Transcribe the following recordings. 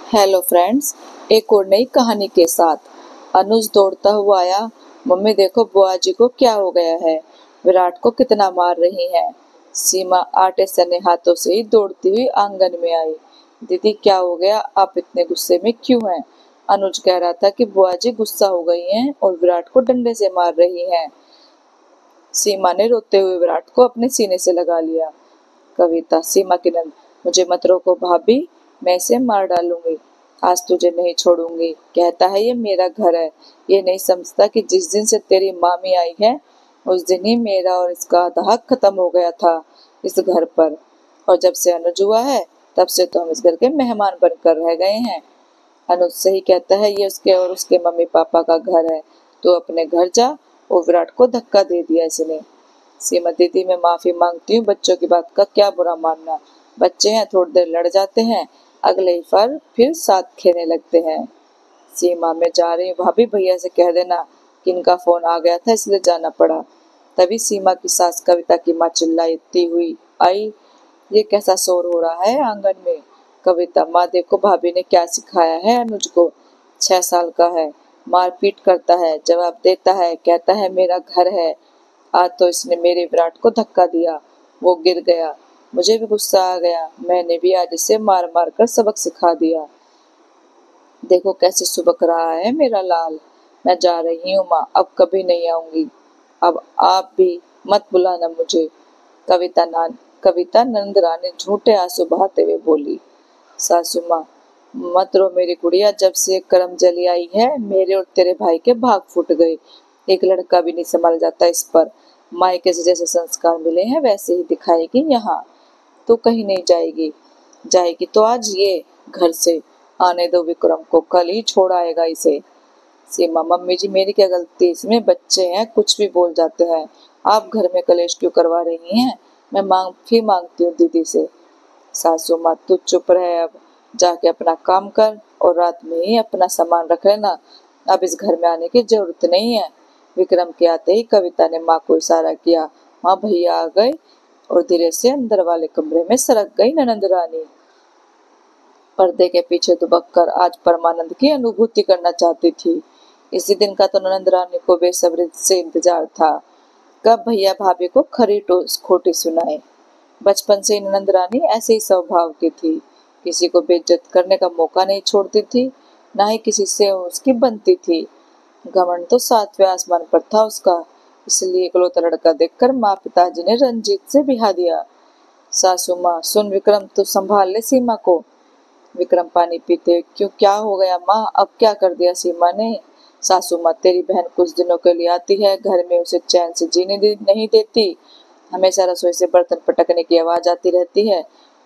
Hello friends, एक और नई कहानी के साथ। अनुज दौड़ता हुआ आया। मम्मी देखो बुआ जी को क्या हो गया है, विराट को कितना मार रही है। सीमा आटे सने हाथों से ही दौड़ती हुई आंगन में आई। दीदी क्या हो गया, आप इतने गुस्से में क्यों हैं? अनुज कह रहा था कि बुआ जी गुस्सा हो गई हैं और विराट को डंडे से मार रही हैं। सीमा ने रोते हुए विराट को अपने सीने से लगा लिया। कविता, सीमा की नंद, मुझे मत रोको भाभी, मैं इसे मार डालूंगी, आज तुझे नहीं छोड़ूंगी। कहता है ये मेरा घर है, ये नहीं समझता कि जिस दिन से तेरी मामी आई है उस दिन ही मेरा और इसका आधा हक खत्म हो गया था इस घर पर। और जब से अनुज हुआ है तब से तो हम इस घर के मेहमान बनकर रह गए हैं। अनुज सही कहता है, ये उसके और उसके मम्मी पापा का घर है, तो अपने घर जा। और विराट को धक्का दे दिया इसने। सीमा दीदी मैं माफी मांगती हूँ, बच्चों की बात का क्या बुरा मानना, बच्चे हैं थोड़ी देर लड़ जाते हैं, अगले ही पर फिर साथ खेलने लगते हैं। सीमा मैं जा रही हूँ भाभी, भैया से कह देना कि इनका फोन आ गया था इसलिए जाना पड़ा। तभी सीमा की सास कविता की माँ चिल्लाती हुई आई, ये कैसा शोर हो रहा है आंगन में? कविता, माँ देखो भाभी ने क्या सिखाया है अनुज को, 6 साल का है, मारपीट करता है, जवाब देता है, कहता है मेरा घर है। आज तो इसने मेरे विराट को धक्का दिया, वो गिर गया, मुझे भी गुस्सा आ गया, मैंने भी आज इसे मार मार कर सबक सिखा दिया। देखो कैसे सुबक रहा है मेरा लाल। मैं जा रही हूँ माँ, अब कभी नहीं आऊंगी। अब आप भी मत बुलाना मुझे। कविता नंदरानी झूठे आंसू बहाते हुए बोली। सासू माँ, मत रो मेरी गुड़िया, जब से करम जली आई है मेरे और तेरे भाई के भाग फूट गए, एक लड़का भी नहीं संभल जाता इस पर। मायके से जैसे संस्कार मिले हैं वैसे ही दिखाएगी यहाँ। तो कहीं नहीं जाएगी, जाएगी तो आज ये घर से। आने दो विक्रम को, कल ही छोड़ आएगा इसे। सीमा, मम्मी जी मेरी क्या गलती, इसमें बच्चे हैं कुछ भी बोल जाते हैं, आप घर में कलेश क्यों करवा रही हैं? मैं माफी मांगती हूँ दीदी से। सासू माँ तू चुप रहे, अब जाके अपना काम कर और रात में ही अपना सामान रख लेना, अब इस घर में आने की जरूरत नहीं है। विक्रम के आते ही कविता ने माँ को इशारा किया, माँ भैया आ गए, और धीरे से अंदर वाले कमरे में सरक गई ननंद रानी। पर्दे के पीछे दुबक कर आज परमानंद की अनुभूति करना चाहती थी। इसी दिन का तो ननंद रानी को बेसब्री से इंतजार था, कब भैया भाभी को खरी खोटी सुनाए। बचपन से ननंद रानी ऐसे ही स्वभाव की थी, किसी को बेइज्जत करने का मौका नहीं छोड़ती थी, ना ही किसी से उसकी बनती थी। घमंड तो 7वें आसमान पर था उसका, इसलिए इकलौता लड़का देखकर माँ पिताजी ने रंजीत से बिहा दिया। सासू माँ, सुन विक्रम तू संभाल ले सीमा को। विक्रम पानी पीते, क्यों क्या हो गया माँ, अब क्या कर दिया सीमा ने? सासू माँ, तेरी बहन कुछ दिनों के लिए आती है, घर में उसे चैन से जीने नहीं देती, हमेशा रसोई से बर्तन पटकने की आवाज आती रहती है,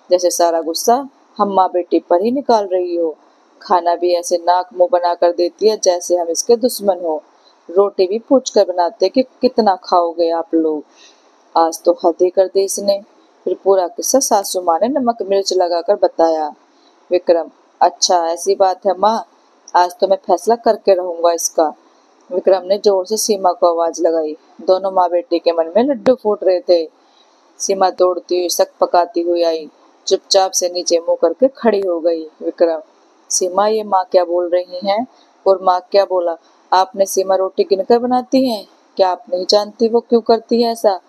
जैसे सारा गुस्सा हम माँ बेटी पर ही निकाल रही हो। खाना भी ऐसे नाक मुंह बना कर देती है जैसे हम इसके दुश्मन हो। रोटी भी पूछ कर बनाते कि कितना खाओगे आप लोग। आज तो हद ही कर दी इसने। फिर पूरा किस्सा सासू माँ ने नमक मिर्च लगाकर बताया। विक्रम, अच्छा ऐसी बात है माँ, आज तो मैं फैसला करके रहूंगा इसका। विक्रम ने जोर से सीमा को आवाज लगाई। दोनों माँ बेटी के मन में लड्डू फूट रहे थे। सीमा दौड़ती हुई सक पकाती हुई आई, चुपचाप से नीचे मुंह करके खड़ी हो गई। विक्रम, सीमा ये माँ क्या बोल रही हैं? और माँ क्या बोला? आपने सीमा रोटी गिनकर बनाती है, क्या आप नहीं जानती वो क्यों करती है ऐसा?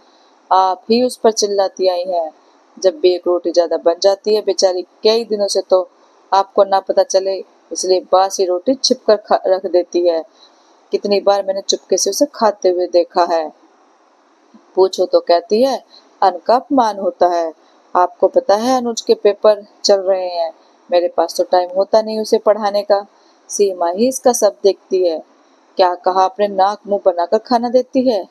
आप ही उस पर चिल्लाती आई हैं। जब भी एक रोटी ज्यादा बन जाती है बेचारी कई दिनों से, तो आपको ना पता चले इसलिए बासी रोटी छिप कर रख देती है। कितनी बार मैंने चुपके से उसे खाते हुए देखा है। पूछो तो कहती है अन्न का अपमान होता है। आपको पता है अनुज के पेपर चल रहे हैं, मेरे पास तो टाइम होता नहीं उसे पढ़ाने का, सीमा ही इसका सब देखती है। क्या कहा आपने, नाक मुंह बनाकर खाना देती है?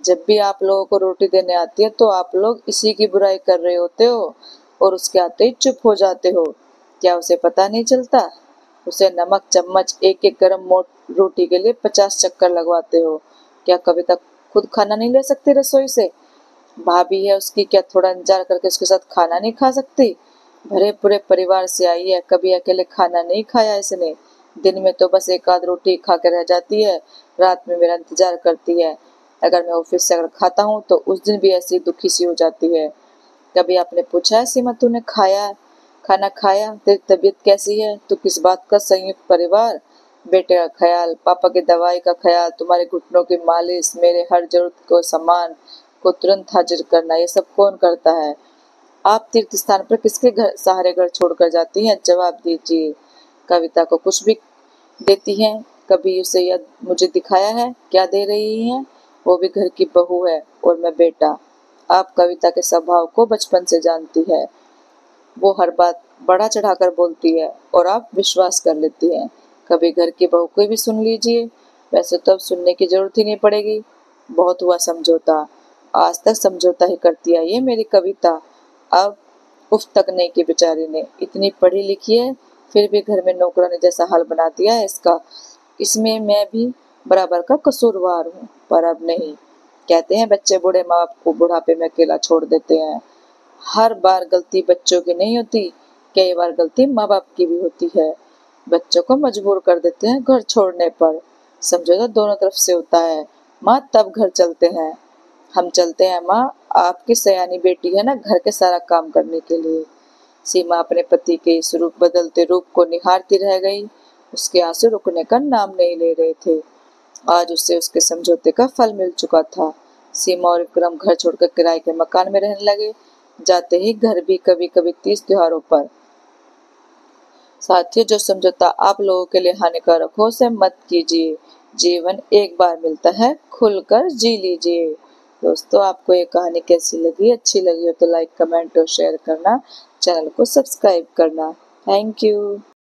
जब भी आप लोगों को रोटी देने आती है तो आप लोग इसी की बुराई कर रहे होते हो और उसके आते ही चुप हो जाते हो। क्या उसे पता नहीं चलता? उसे नमक चम्मच एक एक गरम मोट रोटी के लिए 50 चक्कर लगवाते हो। क्या कविता खुद खाना नहीं ले सकती रसोई से? भाभी है उसकी, क्या थोड़ा इंतजार करके उसके साथ खाना नहीं खा सकती? भरे पूरे परिवार से आई है, कभी अकेले खाना नहीं खाया इसने। दिन में तो बस एक आध रोटी खा के रह जाती है, रात में मेरा इंतजार करती है। अगर मैं ऑफिस से अगर खाता हूँ तो उस दिन भी ऐसी दुखी सी हो जाती है। कभी आपने पूछा है सीमा तूने खाया? खाना खाया? तेरी तबीयत कैसी है? तो किस बात का संयुक्त परिवार? बेटे का ख्याल, पापा की दवाई का ख्याल, तुम्हारे घुटनों की मालिश, मेरे हर जरूरत को सामान को तुरंत हाजिर करना, ये सब कौन करता है? आप तीर्थ स्थान पर किसके घर सहारे घर छोड़कर जाती हैं? जवाब दीजिए। कविता को कुछ भी देती हैं? कभी उसे यह मुझे दिखाया है? क्या दे रही हैं? वो भी घर की बहू है और मैं बेटा। आप कविता के स्वभाव को बचपन से जानती है। वो हर बात बढ़ा चढ़ाकर बोलती है और आप विश्वास कर लेती हैं। कभी घर की बहू को भी सुन लीजिए। वैसे तो अब सुनने की जरूरत ही नहीं पड़ेगी। बहुत हुआ समझौता। आज तक समझौता ही करती आई है मेरी कविता। अब उफ तक नहीं की बेचारी ने। इतनी पढ़ी लिखी है, फिर भी घर में नौकरानी जैसा हाल बना दिया है इसका। इसमें मैं भी बराबर का कसूरवार हूँ, पर अब नहीं। कहते हैं बच्चे बूढ़े माँ बाप को बुढ़ापे में अकेला छोड़ देते हैं। हर बार गलती बच्चों की नहीं होती, कई बार गलती माँ बाप की भी होती है। बच्चों को मजबूर कर देते हैं घर छोड़ने पर। समझौता दोनों तरफ से होता है माँ, तब घर चलते हैं। हम चलते हैं माँ, आपकी सयानी बेटी है ना घर के सारा काम करने के लिए। सीमा अपने पति के इस रूप बदलते रूप को निहारती रह गई। उसके आंसू रुकने का नाम नहीं ले रहे थे। आज उसे उसके समझौते का फल मिल चुका था। सीमा और विक्रम घर छोड़कर किराए के मकान में रहने लगे। जाते ही घर भी कभी कभी तीज त्योहारों पर। साथियों, जो समझौता आप लोगों के लिए हानिकारक हो उसे मत कीजिए। जीवन एक बार मिलता है, खुलकर जी लीजिए। दोस्तों, आपको ये कहानी कैसी लगी? अच्छी लगी हो तो लाइक, कमेंट और शेयर करना। चैनल को सब्सक्राइब करना। Thank you.